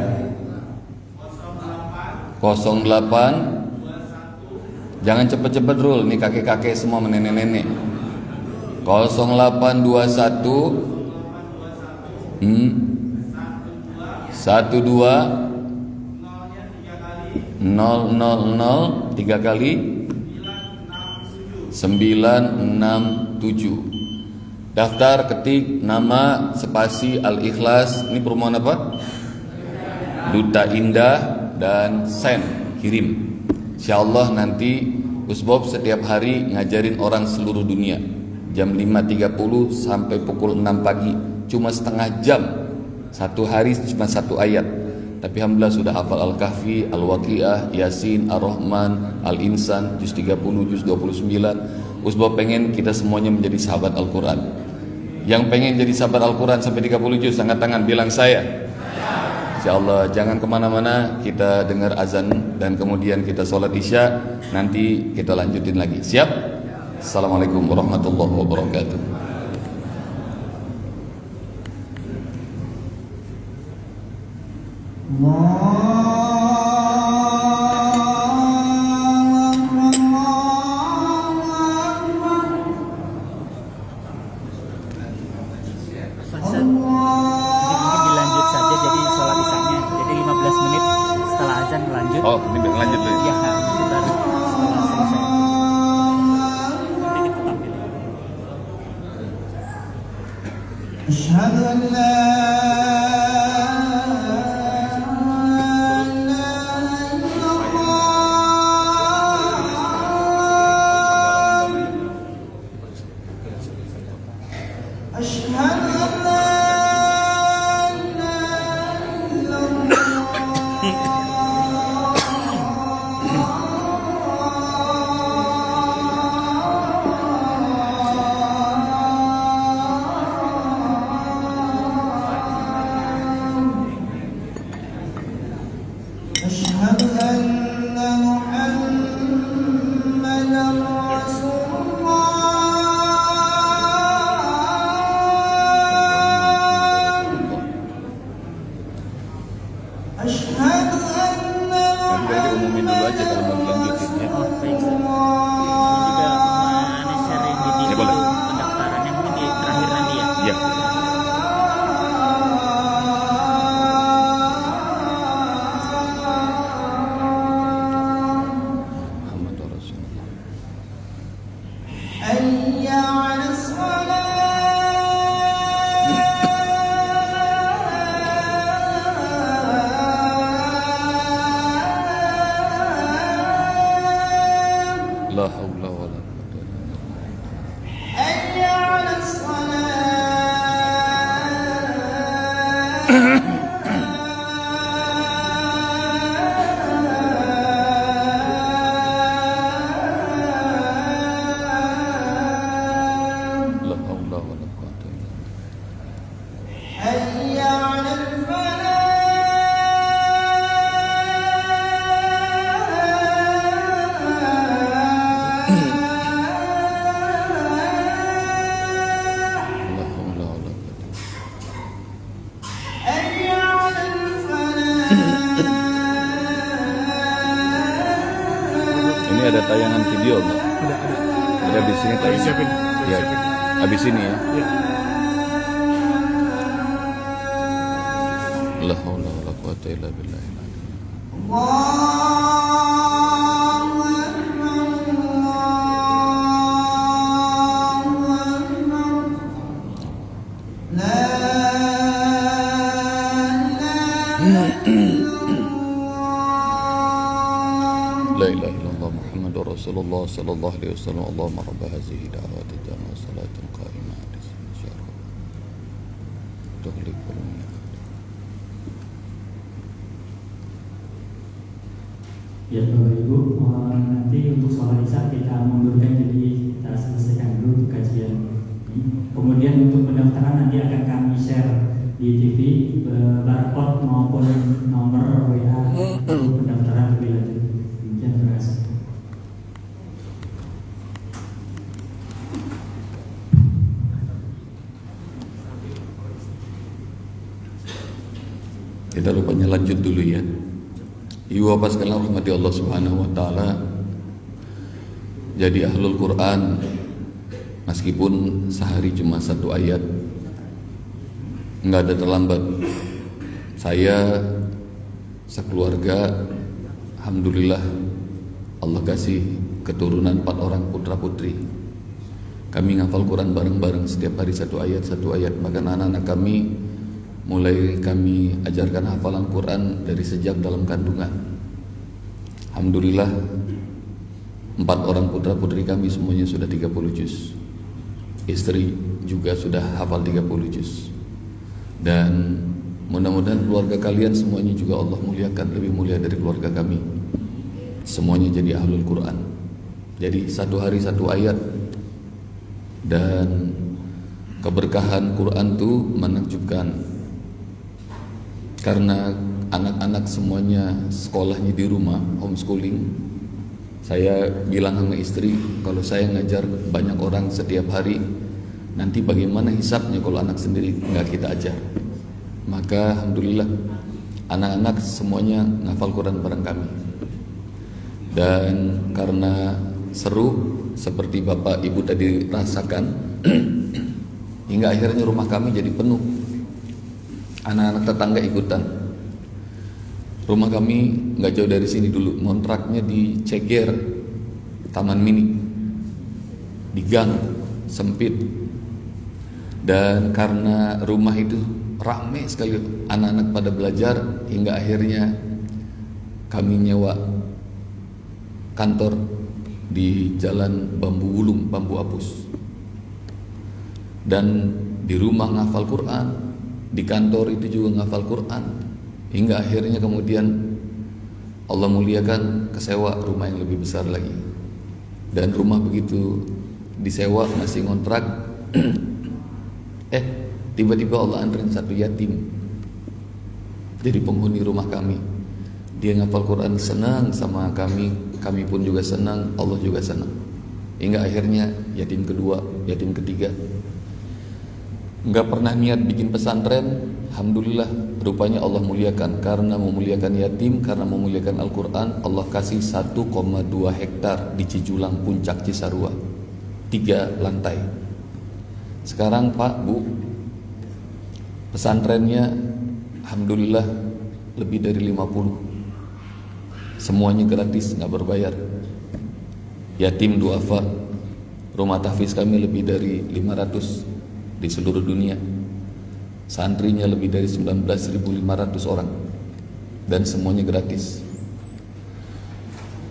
08. Jangan cepet-cepet Rul, nih kakek-kakek semua nenek-nenek. 0821 12 000 3 kali 967. Daftar, ketik nama spasi Al-Ikhlas. Ini perumahan apa? Duta Indah dan send, kirim. Insyaallah nanti Gus Bob setiap hari ngajarin orang seluruh dunia. Jam 5.30 sampai pukul 6 pagi. Cuma setengah jam. Satu hari cuma 1 ayat. Tapi alhamdulillah sudah hafal Al-Kahfi, Al-Waqiah, Yasin, Ar-Rahman, Al-Insan, juz 30, juz 29. Usbah pengen kita semuanya menjadi sahabat Al-Quran. Yang pengen jadi sahabat Al-Quran sampai 30 juz, angkat tangan, bilang saya. Insyaallah jangan kemana-mana, kita dengar azan dan kemudian kita sholat isya. Nanti kita lanjutin lagi. Siap? Assalamualaikum warahmatullahi wabarakatuh. Dilanjut saja, jadi sholat isya-nya jadi 15 menit setelah azan lanjut. Oh, ini lanjut dulu. Ya, baru setelah selesai. Nanti kita tampil. Asyhadu an la ولا قوة إلا بالله. حي على الفلاح. لا حول ولا قوة. حي على الفلاح. Ini ada tayangan video nggak? Ada di sini tayangan. Siapin. Ya, habis ini ya. Iya. La haula wala quwata illa billah. Allahu Akbar. Allahu Akbar. La ilaha illallah. La ilaha illallah Muhammadur Rasulullah sallallahu alaihi wasallam. Allahumma rabb hadhihi da'wati tamma salatin qa'imah bismillahir rahmanir Ya Bapak Ibu, nanti untuk sholat isya kita mundurkan, jadi kita selesaikan dulu untuk kajian. Kemudian untuk pendaftaran nanti akan kami share di TV barcode maupun nomor WA untuk pendaftaran lebih lanjut. Demikian, terima kasih. Kita rupanya lanjut dulu ya. Ibu bapak sekalian rahmati Allah Subhanahu wa taala. Jadi ahlul Quran meskipun sehari cuma 1 ayat enggak ada terlambat. Saya sekeluarga alhamdulillah Allah kasih keturunan 4 orang putra putri. Kami ngafal Quran bareng-bareng setiap hari 1 ayat. Bahkan anak-anak kami mulai kami ajarkan hafalan Quran dari sejak dalam kandungan. Alhamdulillah 4 orang putra putri kami semuanya sudah 30 juz. Istri juga sudah hafal 30 juz. Dan mudah-mudahan keluarga kalian semuanya juga Allah muliakan, lebih mulia dari keluarga kami. Semuanya jadi ahlul Quran. Jadi 1 hari 1 ayat. Dan keberkahan Quran itu menakjubkan. Karena anak-anak semuanya sekolahnya di rumah, homeschooling. Saya bilang sama istri, kalau saya ngajar banyak orang setiap hari, nanti bagaimana hisapnya kalau anak sendiri nggak kita ajar. Maka alhamdulillah anak-anak semuanya ngafal Quran bareng kami. Dan karena seru seperti Bapak Ibu tadi rasakan, hingga akhirnya rumah kami jadi penuh. Anak-anak tetangga ikutan. Rumah kami nggak jauh dari sini dulu, ngontraknya di Ceger, Taman Mini, di gang sempit. Dan karena rumah itu ramai sekali anak-anak pada belajar, hingga akhirnya kami nyewa kantor di Jalan Bambu Wulung, Bambu Apus. Dan di rumah ngafal Quran, di kantor itu juga ngafal Quran, hingga akhirnya kemudian Allah muliakan kesewa rumah yang lebih besar lagi. Dan rumah begitu disewa masih ngontrak, tiba-tiba Allah anterin satu yatim jadi penghuni rumah kami. Dia ngafal Quran, senang sama kami, kami pun juga senang, Allah juga senang. Hingga akhirnya yatim kedua, yatim ketiga. Enggak pernah niat bikin pesantren, alhamdulillah rupanya Allah muliakan. Karena memuliakan yatim, karena memuliakan Al-Quran, Allah kasih 1,2 hektar di Cijulang Puncak Cisarua, 3 lantai. Sekarang Pak, Bu, pesantrennya alhamdulillah lebih dari 50. Semuanya gratis, gak berbayar. Yatim duafa, rumah tahfiz kami lebih dari 500 di seluruh dunia. Santrinya lebih dari 19.500 orang. Dan semuanya gratis.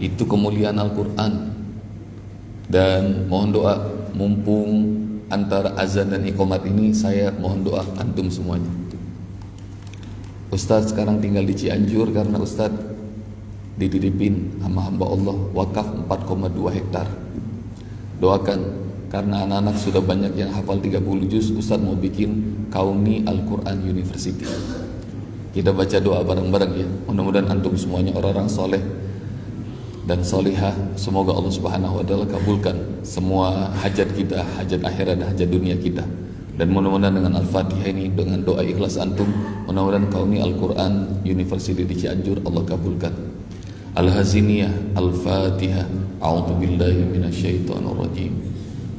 Itu kemuliaan Al-Quran. Dan mohon doa, mumpung antara azan dan iqamat ini, saya mohon doa antum semuanya. Ustadz sekarang tinggal di Cianjur karena Ustadz dititipin sama hamba Allah wakaf 4,2 hektar. Doakan karena anak-anak sudah banyak yang hafal 30 juz, Ustaz mau bikin Kauni Al-Quran University. Kita baca doa bareng-bareng ya. Mudah-mudahan antum semuanya orang-orang soleh dan solihah. Semoga Allah Subhanahu wa Ta'ala kabulkan semua hajat kita, hajat akhirat dan hajat dunia kita. Dan mudah-mudahan dengan Al-Fatihah ini, dengan doa ikhlas antum, mudah-mudahan Kauni Al-Quran University di Cianjur Allah kabulkan. Al-Haziniyah Al-Fatihah. A'udzubillahi minasyaitonirrajim.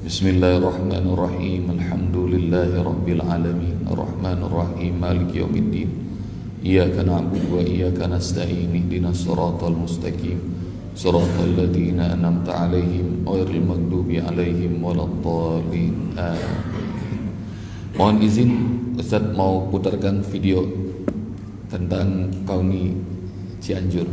Bismillahirrahmanirrahim. Alhamdulillahi rabbil alamin. Arrahmanirrahim. Maliki yaumiddin. Iyyaka na'budu wa iyyaka nasta'in. Ihdinas siratal mustaqim. Siratal ladzina an'amta 'alaihim ghairil maghdubi 'alaihim waladdallin. Amin. Mohon izin Ustaz mau putarkan video tentang Kauni Cianjur.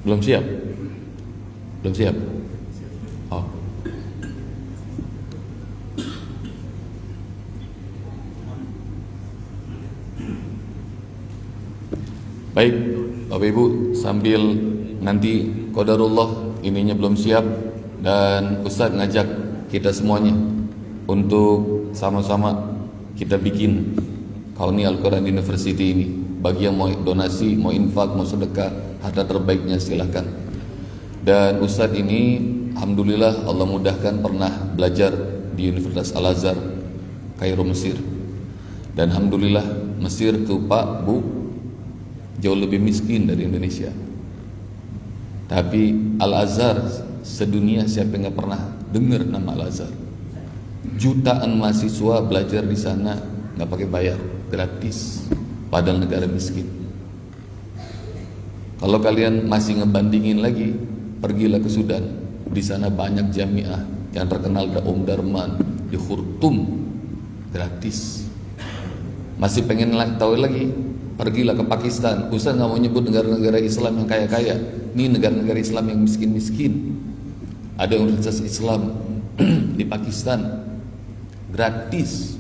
Belum siap? Belum siap? Oh. Baik, Bapak Ibu, sambil nanti qadarullah ininya belum siap dan Ustaz ngajak kita semuanya untuk sama-sama kita bikin Kauni Al-Quran University ini. Bagi yang mau donasi, mau infak, mau sedekah, harta terbaiknya silahkan. Dan Ustadz ini alhamdulillah Allah mudahkan pernah belajar di Universitas Al-Azhar Kairo, Mesir. Dan alhamdulillah Mesir tuh Pak, Bu, jauh lebih miskin dari Indonesia. Tapi Al-Azhar sedunia siapa yang gak pernah dengar nama Al-Azhar? Jutaan mahasiswa belajar di sana gak pakai bayar, gratis. Padahal negara miskin. Kalau kalian masih ngebandingin lagi, pergilah ke Sudan. Di sana banyak jamiah yang terkenal, ada Om Darman di Khartoum, gratis. Masih pengen tahu lagi, pergilah ke Pakistan. Ustaz nggak mau nyebut negara-negara Islam yang kaya-kaya. Ini negara-negara Islam yang miskin-miskin. Ada universitas Islam di Pakistan, gratis.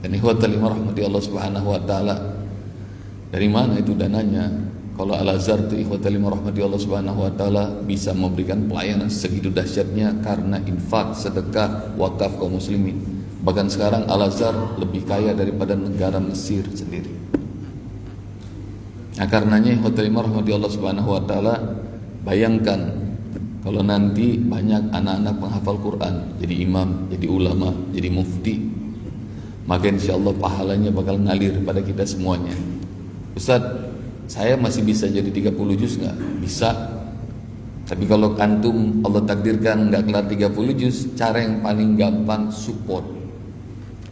Dan ikhwatal rahmati Allah Subhanahu wa Ta'ala, dari mana itu dananya? Kalau Al-Azhar itu ikhwatal rahmati Allah Subhanahu wa Ta'ala bisa memberikan pelayanan segitu dahsyatnya karena infak, sedekah, wakaf kaum muslimin. Bahkan sekarang Al-Azhar lebih kaya daripada negara Mesir sendiri. Nah karenanya ikhwatal rahmati Allah Subhanahu wa Ta'ala, bayangkan kalau nanti banyak anak-anak penghafal Quran, jadi imam, jadi ulama, jadi mufti, maka insyaallah pahalanya bakal ngalir pada kita semuanya. Ustaz, saya masih bisa jadi 30 juz nggak? Bisa. Tapi kalau antum Allah takdirkan nggak kelar 30 juz, cara yang paling gampang support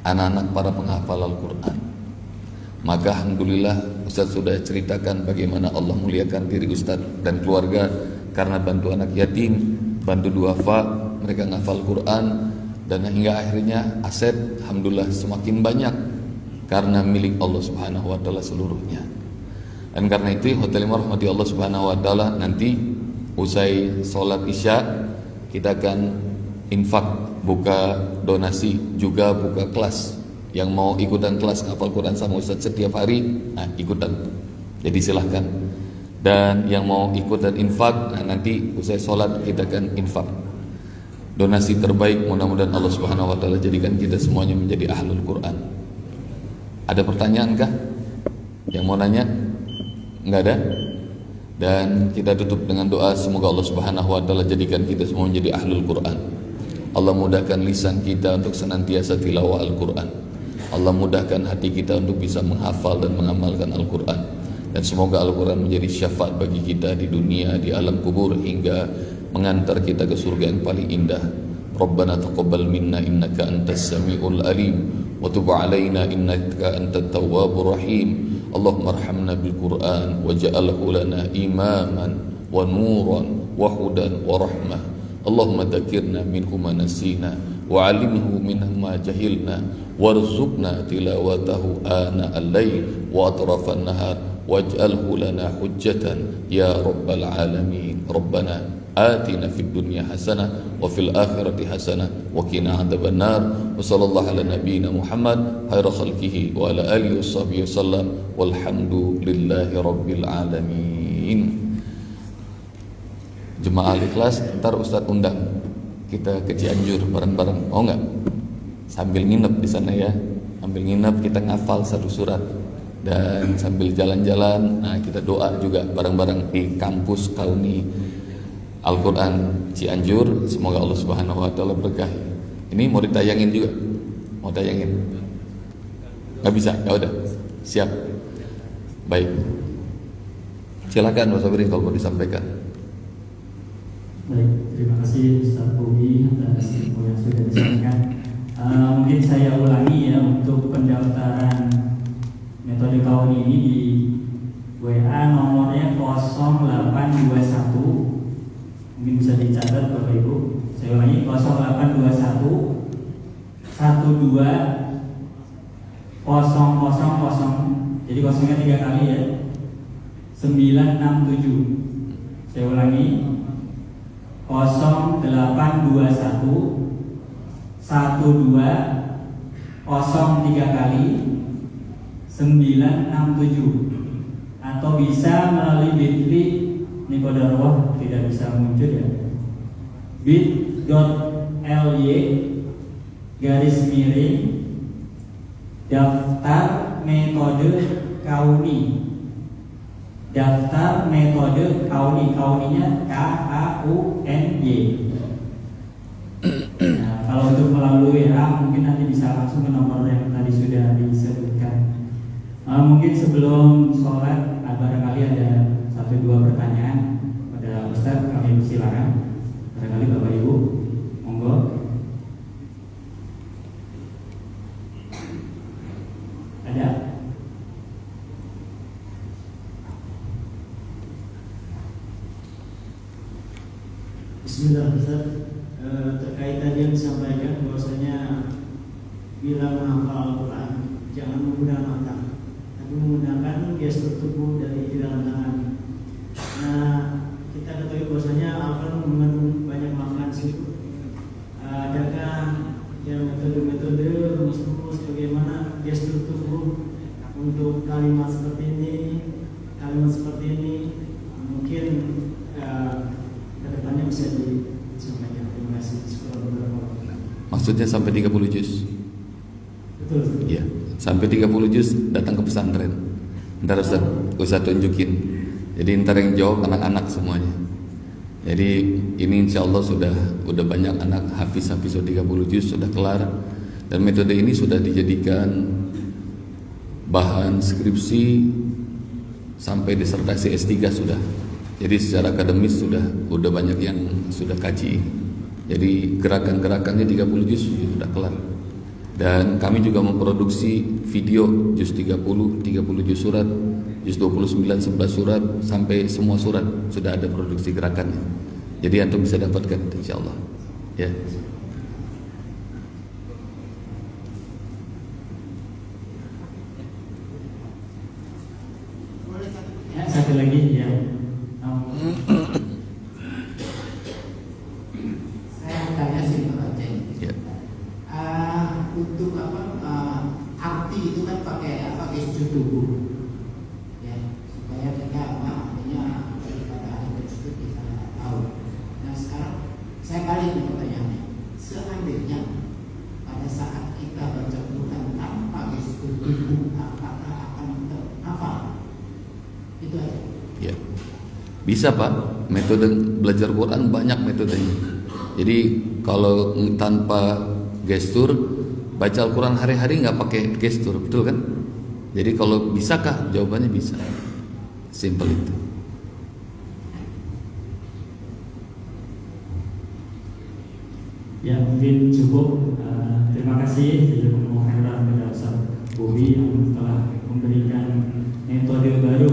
anak-anak para penghafal Al-Quran. Maka alhamdulillah Ustaz sudah ceritakan bagaimana Allah muliakan diri Ustaz dan keluarga karena bantu anak yatim, bantu duafa, mereka ngafal Quran. Dan hingga akhirnya aset alhamdulillah semakin banyak karena milik Allah Subhanahu wa Ta'ala seluruhnya. Dan karena itu hotel rahmati Allah Subhanahu wa Ta'ala, nanti usai sholat isya kita akan infak, buka donasi, juga buka kelas. Yang mau ikutan kelas hafal Quran sama Ustaz setiap hari, nah ikutan, jadi silahkan. Dan yang mau ikutan infak, nah nanti usai sholat kita akan infak donasi terbaik. Mudah-mudahan Allah Subhanahu wa Ta'ala jadikan kita semuanya menjadi ahlul Quran. Ada pertanyaan kah? Yang mau nanya? Enggak ada? Dan kita tutup dengan doa, semoga Allah Subhanahu wa Ta'ala jadikan kita semua menjadi ahlul Quran. Allah mudahkan lisan kita untuk senantiasa tilawah Al-Quran. Allah mudahkan hati kita untuk bisa menghafal dan mengamalkan Al-Quran. Dan semoga Al-Quran menjadi syafaat bagi kita di dunia, di alam kubur, hingga mengantar kita ke surga yang paling indah. Rabbana taqabbal minna innaka antas samiul alim wa tub alaina innaka antat tawwabur rahim. Allahumma arhamna bil Qur'an waj'alhu lana imaman wa nuran wa hudan wa rahmah. Allahumma dzakirna minhu ma nasina wa 'allimhu minhu ma jahilna warzuqna tilawatahu ana al-lail wa atrafan nahar waj'alhu lana hujjatan ya rabbal alamin. Rabbana آتنا في الدنيا حسنة وفي الآخرة حسنة وقنا عذاب النار وصلى الله على نبينا محمد خير خلقه وعلى آله وصحبه وسلم والحمد لله رب العالمين. Jemaah Al-Ikhlas, ntar Ustadz undang kita ke Cianjur bareng-bareng, mau nggak? Sambil nginep di sana ya, sambil nginep kita ngafal satu surat dan sambil jalan-jalan, nah kita doa juga bareng-bareng di kampus Kauni Al-Quran Cianjur. Semoga Allah Subhanahu Wa Taala berkahi. Ini mau ditayangin juga, mau tayangin? Nggak bisa, ya udah, siap. Baik, silakan Mas Sabri kalau mau disampaikan. Baik, terima kasih Ustaz Bobi atas info yang sudah disampaikan. Mungkin saya ulangi ya, untuk pendaftaran metode Kauni ini di WA nomornya 0821, mungkin bisa dicatat Bapak Ibu. Saya ulangi, 0821 12 000, jadi kosongnya 3 kali ya, 967. Saya ulangi, 0821 12 03 kali 967, atau bisa melalui bit.ly. Ini kode roh tidak bisa muncul ya, bit.ly daftar metode Kauni, daftar metode Kauni, Kauninya KAUNY. Nah, kalau untuk melalui WA mungkin nanti bisa langsung ke nomor yang tadi sudah disebutkan. Mungkin sebelum sholat barangkali ada 1-2 pertanyaan pada Ustadz, kami persilakan. Barangkali Bapak Ibu, monggo. Ada? Bismillah Ustaz. Terkait tadi yang disampaikan bahwasanya bila menghafal Al-Quran jangan menggunakan mata, tapi menggunakan gestur tubuh dari dalam tangan. Nah, kita ketahui bahwasanya Al-Quran mengandung banyak makna di situ. Adakah yang metode-metode rumus-rumus bagaimana gestur tubuh untuk kalimat seperti ini, kalimat seperti ini, mungkin kedepannya bisa disampaikan. Terima kasih. Maksudnya sampai 30 juz? Betul. Iya, sampai 30 juz datang ke pesantren. Ntar Ustaz tunjukin. Jadi ntar yang jawab anak-anak semuanya. Jadi ini insya Allah sudah banyak anak hafiz 30 juz sudah kelar. Dan metode ini sudah dijadikan bahan skripsi sampai disertasi S3 sudah. Jadi secara akademis sudah banyak yang sudah kaji. Jadi gerakan-gerakannya 30 juz sudah kelar. Dan kami juga memproduksi video juz 30 juz surat, juz 29 11 surat sampai semua surat sudah ada produksi gerakannya. Jadi antum bisa dapatkan insyaallah. Ya. Ya, satu lagi ya. Saya tanya sih Pak Aceh. Ya. Untuk arti itu kan pakai gestur tubuh, ya, supaya kita artinya daripada ahli tersebut kita tahu. Nah sekarang saya balik nih pertanyaannya, seandainya pada saat kita baca Quran tanpa gestur tubuh, apakah akan terhafal? Itu aja. Ya. Bisa Pak, metode belajar Quran banyak metodenya. Jadi kalau tanpa gestur baca Al-Quran hari-hari nggak pakai gestur, betul kan? Jadi kalau bisakah? Jawabannya bisa. Simple itu. Ya mungkin cukup. Terima kasih Jazakumullah khairan kepada Ustaz Bobi yang telah memberikan metode baru